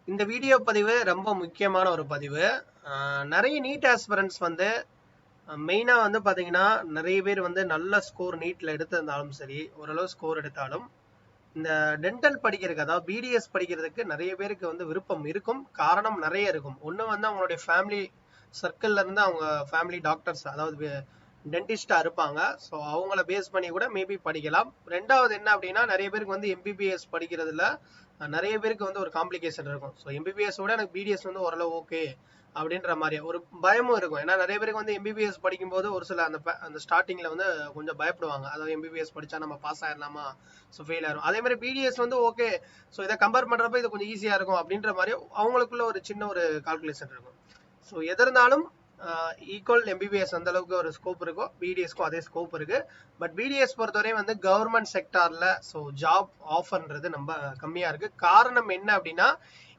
இந்த வீடியோ பதிவு ரொம்ப முக்கியமான ஒரு பதிவு. நிறைய நீட் ஆஸ்பிரண்ட்ஸ் வந்து மெயினா வந்து பாத்தீங்கன்னா நிறைய பேர் வந்து நல்ல ஸ்கோர் நீட்ல எடுத்திருந்தாலும் சரி, ஓரளவு ஸ்கோர் எடுத்தாலும் இந்த டென்டல் படிக்கிறதுக்கு, அதாவது பிடிஎஸ் படிக்கிறதுக்கு நிறைய பேருக்கு வந்து விருப்பம் இருக்கும். காரணம் நிறைய இருக்கும். ஒண்ணு வந்து அவங்களுடைய ஃபேமிலி சர்க்கிள்ல இருந்து அவங்க ஃபேமிலி டாக்டர்ஸ், அதாவது டென்டிஸ்டா இருப்பாங்க. ஸோ அவங்கள பேஸ் பண்ணி கூட மேபி படிக்கலாம். ரெண்டாவது என்ன அப்படின்னா, நிறைய பேருக்கு வந்து எம்பிபிஎஸ் படிக்கிறதுல நிறைய பேருக்கு வந்து ஒரு காம்ப்ளிகேஷன் இருக்கும். ஸோ எம்பிபிஎஸ் விட எனக்கு பிடிஎஸ் வந்து ஓரளவு ஓகே அப்படின்ற மாதிரி ஒரு பயமும் இருக்கும். ஏன்னா நிறைய பேருக்கு வந்து எம்பிபிஎஸ் படிக்கும்போது ஒரு சில அந்த ஸ்டார்டிங்ல வந்து கொஞ்சம் பயப்படுவாங்க. அதாவது எம்பிபிஎஸ் படிச்சா நம்ம பாஸ் ஆயிடலாமா, ஸோ ஃபெயில் ஆயிரும். அதே மாதிரி பிடிஎஸ் வந்து ஓகே, ஸோ இதை கம்பேர் பண்றப்ப இது கொஞ்சம் ஈஸியா இருக்கும் அப்படின்ற மாதிரி அவங்களுக்குள்ள ஒரு சின்ன ஒரு கால்குலேஷன் இருக்கும். ஸோ எது இருந்தாலும் ஈக்குவல் எம்பிபிஎஸ் அந்த அளவுக்கு ஒரு ஸ்கோப் இருக்கும், பிடிஎஸ்க்கும் அதே ஸ்கோப் இருக்கு. பட் பிடிஎஸ் பொறுத்தவரை வந்து கவர்மெண்ட் செக்டார்ல ஸோ ஜாப் ஆஃபர்ன்றது ரொம்ப கம்மியா இருக்கு. காரணம் என்ன அப்படின்னா,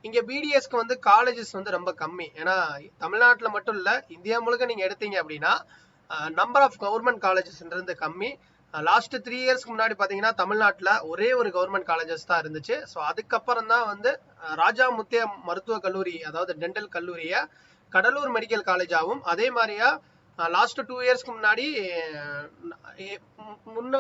இங்க பிடிஎஸ்க்கு வந்து காலேஜஸ் வந்து ரொம்ப கம்மி. ஏன்னா தமிழ்நாட்டுல மட்டும் இல்ல, இந்தியா முழுக்க நீங்க எடுத்தீங்க அப்படின்னா நம்பர் ஆஃப் கவர்மெண்ட் காலேஜஸ்ன்றது கம்மி. லாஸ்ட் 3 இயர்ஸ்க்கு முன்னாடி பாத்தீங்கன்னா தமிழ்நாட்டுல ஒரே ஒரு கவர்மெண்ட் காலேஜஸ் தான் இருந்துச்சு. ஸோ அதுக்கப்புறம் தான் வந்து ராஜா முத்தியா மருத்துவ கல்லூரி, அதாவது டென்டல் கல்லூரிய கடலூர் மெடிக்கல் காலேஜாவும், அதே மாதிரியா லாஸ்ட் 2 இயர்ஸ்க்கு முன்னாடி முன்ன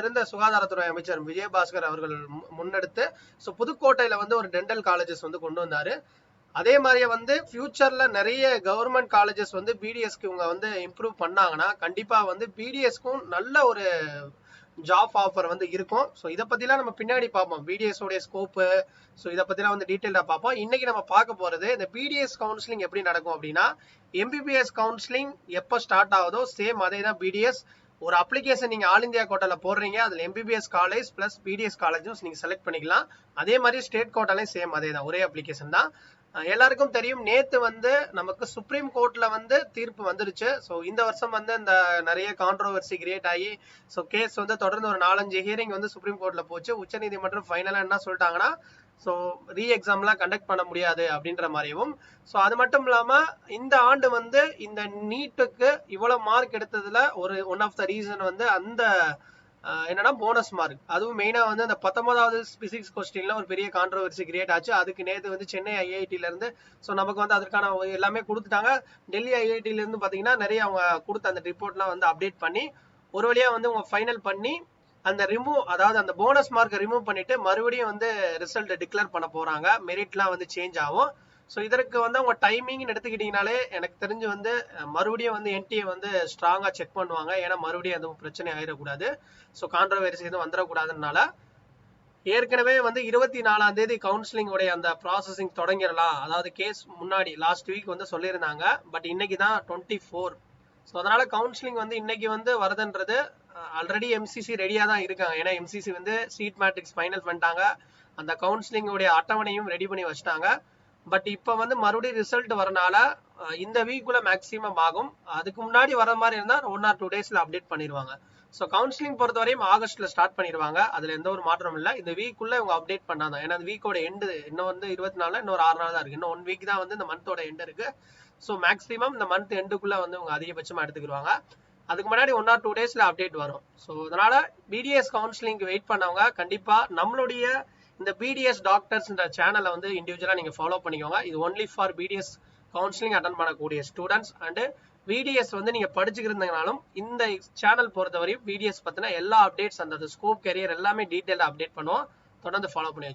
இருந்த சுகாதாரத்துறை அமைச்சர் விஜயபாஸ்கர் அவர்கள் முன்னெடுத்து ஸோ புதுக்கோட்டையில வந்து ஒரு டென்டல் காலேஜஸ் வந்து கொண்டு வந்தாரு. அதே மாதிரியே வந்து ஃபியூச்சர்ல நிறைய கவர்மெண்ட் காலேஜஸ் வந்து பிடிஎஸ்க்கு இவங்க வந்து இம்ப்ரூவ் பண்ணாங்கன்னா கண்டிப்பா வந்து பிடிஎஸ்க்கும் நல்ல ஒரு ஜாப் ஆஃபர் வந்து இருக்கும். ஸோ இதை பத்திலாம் நம்ம பின்னாடி பார்ப்போம், பிடிஎஸ் உடைய ஸ்கோப்பு. ஸோ இதை பத்திலாம் வந்து டீட்டெயிலா பார்ப்போம். இன்னைக்கு நம்ம பார்க்க போறது இந்த பிடிஎஸ் கவுன்சிலிங் எப்படி நடக்கும் அப்படின்னா, எம்பிபிஎஸ் கவுன்சிலிங் எப்போ ஸ்டார்ட் ஆகுதோ சேம் அதே தான் பிடிஎஸ். ஒரு அப்ளிகேஷன் நீங்க ஆல் இந்தியா கோட்டால போடுறீங்க, அதுல எம்பிபிஎஸ் காலேஜ் பிளஸ் பிடிஎஸ் காலேஜும் நீங்க செலக்ட் பண்ணிக்கலாம். அதே மாதிரி ஸ்டேட் கோட்டாலையும் சேம் அதே தான், ஒரே அப்ளிகேஷன் தான். எல்லாருக்கும் தெரியும், நேத்து வந்து நமக்கு சுப்ரீம் கோர்ட்ல வந்து தீர்ப்பு வந்துருச்சு. ஸோ இந்த வருஷம் வந்து இந்த நிறைய கான்ட்ரோவர்சி கிரியேட் ஆகி ஸோ கேஸ் வந்து தொடர்ந்து ஒரு 4-5 ஹியரிங் வந்து சுப்ரீம் கோர்ட்ல போச்சு. உச்சநீதிமன்றம் ஃபைனலா என்ன சொல்லிட்டாங்கன்னா, ஸோ ரீ எக்ஸாம்லாம் கண்டக்ட் பண்ண முடியாது அப்படின்ற மாதிரியும். ஸோ அது மட்டும் இல்லாம இந்த ஆண்டு வந்து இந்த நீட்டுக்கு இவ்வளவு மார்க் எடுத்ததுல ஒரு ஒன் ஆஃப் த ரீசன் வந்து அந்த என்னன்னா போனஸ் மார்க். அதுவும் மெயினா வந்து அந்த 19வது பிசிக்ஸ் கொஸ்டின்ல ஒரு பெரிய கான்ட்ரோவர்சி கிரியேட் ஆச்சு. அதுக்கு நேற்று வந்து சென்னை ஐஐடில இருந்து ஸோ நமக்கு வந்து அதற்கான எல்லாமே கொடுத்துட்டாங்க. டெல்லி ஐஐடில இருந்து பாத்தீங்கன்னா நிறைய அவங்க கொடுத்த அந்த ரிப்போர்ட்லாம் வந்து அப்டேட் பண்ணி ஒரு வழியா வந்து அவங்க ஃபைனல் பண்ணி அந்த அதாவது அந்த போனஸ் மார்க்கை ரிமூவ் பண்ணிட்டு மறுபடியும் வந்து ரிசல்ட் டிக்ளேர் பண்ண போறாங்க. மெரிட்லாம் வந்து சேஞ்ச் ஆகும். ஸோ இதற்கு வந்து அவங்க டைமிங்னு எடுத்துக்கிட்டீங்கனாலே எனக்கு தெரிஞ்சு வந்து மறுபடியும் வந்து என்டிஏ வந்து ஸ்ட்ராங்கா செக் பண்ணுவாங்க. ஏன்னா மறுபடியும் எதுவும் பிரச்சனை ஆயிடக்கூடாது, ஸோ கான்ட்ரோவர்சி எதுவும் வந்துடக்கூடாதுனால. ஏற்கனவே வந்து 24ஆம் தேதி கவுன்சிலிங் உடைய அந்த ப்ராசஸிங் தொடங்கிடலாம், அதாவது கேஸ் முன்னாடி லாஸ்ட் வீக் வந்து சொல்லியிருந்தாங்க. பட் இன்னைக்கு தான் 24. ஸோ அதனால கவுன்சிலிங் வந்து இன்னைக்கு வந்து வருதுன்றது ஆல்ரெடி எம்சிசி ரெடியா தான் இருக்காங்க. ஏன்னா எம்சிசி வந்து சீட் மேட்ரிக்ஸ் ஃபைனல் பண்ணிட்டாங்க, அந்த கவுன்சிலிங் உடைய அட்டவணையும் ரெடி பண்ணி வச்சிட்டாங்க. பட் இப்ப வந்து மறுபடியும் ரிசல்ட் வரனால இந்த வீக்குள்ள மேக்ஸிமம் ஆகும். அதுக்கு முன்னாடி வர மாதிரி இருந்தா 1 or 2 டேஸ்ல அப்டேட் பண்ணிடுவாங்க. ஸோ கவுன்சிலிங் பொறுத்தவரையும் ஆகஸ்ட்ல ஸ்டார்ட் பண்ணிடுவாங்க, அதுல எந்த ஒரு மாற்றமும் இல்லை. இந்த வீக்குள்ள இவங்க அப்டேட் பண்ணாதான், ஏன்னா அந்த வீக்கோட எண்டு இன்னும் வந்து 24, இன்னொரு 6 நாள் தான் இருக்கு. இன்னும் 1 வீக் தான் வந்து இந்த மந்தோட எண்ட் இருக்கு. ஸோ மேக்ஸிமம் இந்த மந்த் எண்டுக்குள்ள வந்து இவங்க அதிகபட்சமா எடுத்துக்கிடுவாங்க. அதுக்கு முன்னாடி 1 or 2 டேஸ்ல அப்டேட் வரும். ஸோ அதனால பிடிஎஸ் கவுன்சிலிங் வெயிட் பண்ணவங்க கண்டிப்பா நம்மளுடைய இந்த பிடிஎஸ் டாக்டர்ஸ்ன்ற சேனலை வந்து இண்டிவிஜுவலா நீங்க ஃபாலோ பண்ணிக்கோங்க. இது only for BDS counselling attend பண்ணக்கூடிய ஸ்டூடெண்ட்ஸ். அண்ட் பிடிஎஸ் வந்து நீங்க படிச்சுக்கிறதுனாலும் இந்த சேனல் பொறுத்தவரையும் பிடிஎஸ் பத்தின எல்லா அப்டேட்ஸ், அந்த ஸ்கோப், கரியர் எல்லாமே டீட்டெயிலா அப்டேட் பண்ணுவோம். தொடர்ந்து ஃபாலோ பண்ணி